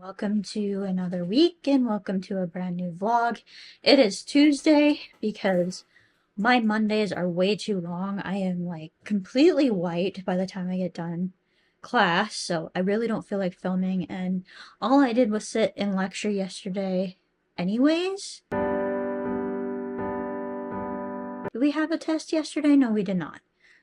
welcome to another week and welcome to a brand new vlog. It is Tuesday because my Mondays are way too long. I am like completely white by the time I get done class, so I really don't feel like filming, and all I did was sit in lecture yesterday anyways. Did we have a test yesterday? No, we did not.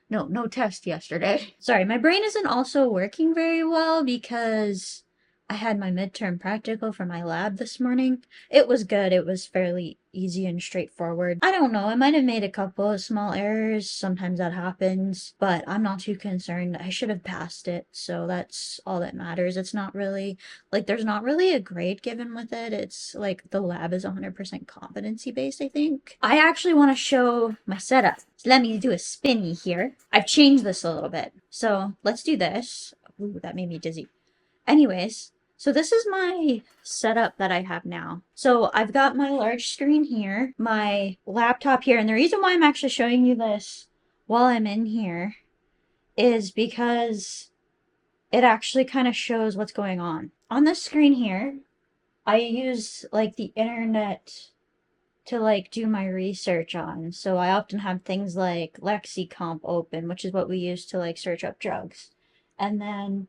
No test yesterday. Sorry, my brain isn't also working very well because I had my midterm practical for my lab this morning. It was good. It was fairly easy and straightforward. I don't know. I might have made a couple of small errors. Sometimes that happens, but I'm not too concerned. I should have passed it, so that's all that matters. It's not really like there's not really a grade given with it. It's like the lab is 100% competency based, I think. I actually want to show my setup. So let me do a spinny here. I've changed this a little bit. So let's do this. Ooh, that made me dizzy. Anyways, so this is my setup that I have now. So I've got my large screen here, my laptop here, and the reason why I'm actually showing you this while I'm in here is because it actually kind of shows what's going on. On this screen here, I use like the internet to like do my research on. So I often have things like LexiComp open, which is what we use to like search up drugs. And then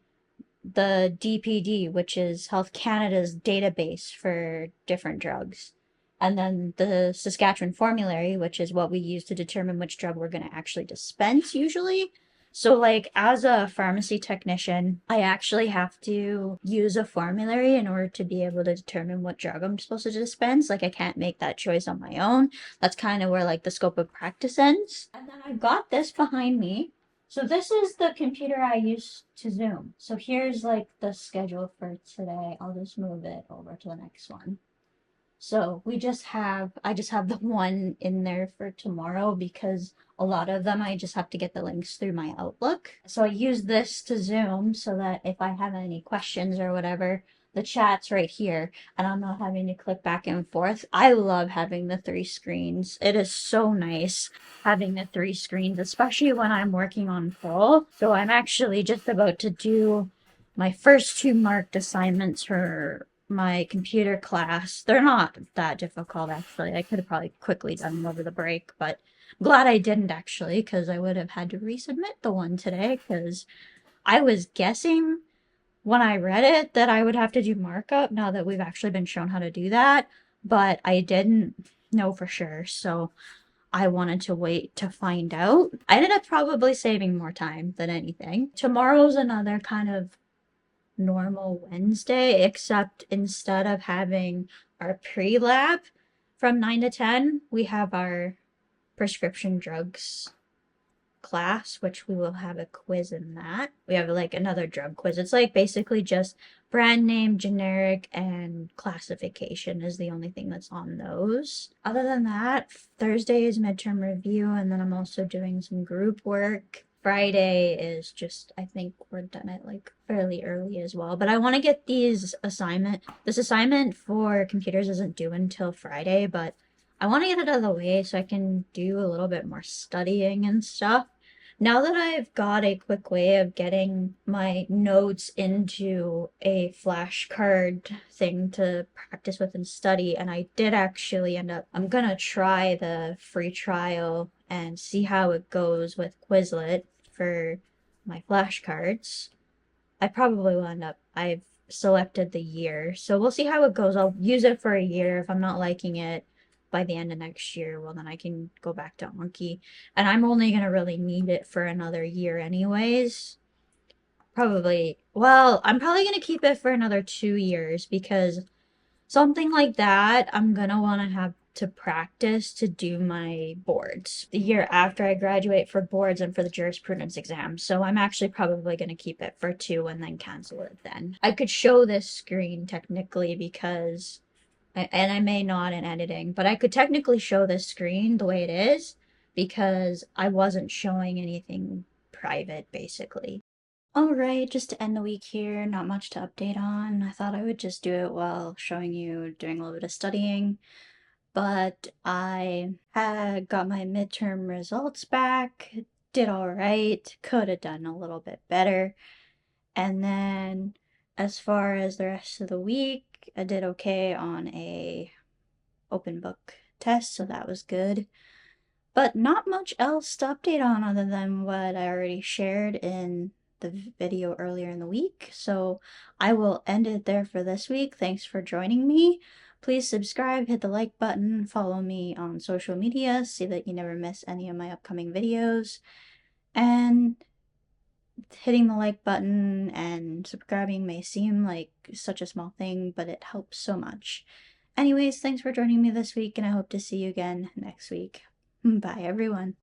the DPD, which is Health Canada's database for different drugs. And then the Saskatchewan formulary, which is what we use to determine which drug we're going to actually dispense usually. So, like, as a pharmacy technician, I actually have to use a formulary in order to be able to determine what drug I'm supposed to dispense. Like, I can't make that choice on my own. That's kind of where, like, the scope of practice ends. And then I've got this behind me. So this is the computer I use to Zoom. So here's like the schedule for today. I'll just move it over to the next one. So I just have the one in there for tomorrow because a lot of them I just have to get the links through my Outlook. So I use this to Zoom so that if I have any questions or whatever, the chat's right here and I'm not having to click back and forth. I love having the three screens. It is so nice having the three screens, especially when I'm working on full. So I'm actually just about to do my first two marked assignments for my computer class. They're not that difficult, actually. I could have probably quickly done them over the break, but I'm glad I didn't actually, because I would have had to resubmit the one today, because I was guessing when I read it that I would have to do markup now that we've actually been shown how to do that, but I didn't know for sure, so I wanted to wait to find out. I ended up probably saving more time than anything. Tomorrow's another kind of normal Wednesday, except instead of having our pre-lab from 9 to 10, we have our prescription drugs class, which we will have a quiz in that. We have like another drug quiz. It's like basically just brand name, generic, and classification is the only thing that's on those. Other than that, Thursday is midterm review, and then I'm also doing some group work. Friday is just, I think we're done at like fairly early as well. But I want to get this assignment for computers isn't due until Friday, but I want to get it out of the way so I can do a little bit more studying and stuff. Now that I've got a quick way of getting my notes into a flashcard thing to practice with and study, and I did actually I'm gonna try the free trial and see how it goes with Quizlet for my flashcards. I probably will I've selected the year, so we'll see how it goes. I'll use it for a year. If I'm not liking it by the end of next year, well, then I can go back to Anki. And I'm only going to really need it for another year anyways. I'm probably going to keep it for another 2 years because something like that, I'm going to want to have to practice to do my boards the year after I graduate for boards and for the jurisprudence exam. So I'm actually probably going to keep it for 2 and then cancel it then. I could show this screen technically because and I may not in editing, but I could technically show this screen the way it is because I wasn't showing anything private, basically. Alright, just to end the week here, not much to update on. I thought I would just do it while showing you doing a little bit of studying, but I had got my midterm results back, did alright, could have done a little bit better, and then As far as the rest of the week, I did okay on a open book test, so that was good. But not much else to update on other than what I already shared in the video earlier in the week. So I will end it there for this week. Thanks for joining me. Please subscribe, hit the like button, follow me on social media so that you never miss any of my upcoming videos. And hitting the like button and subscribing may seem like such a small thing, but it helps so much. Anyways, thanks for joining me this week, and I hope to see you again next week. Bye, everyone.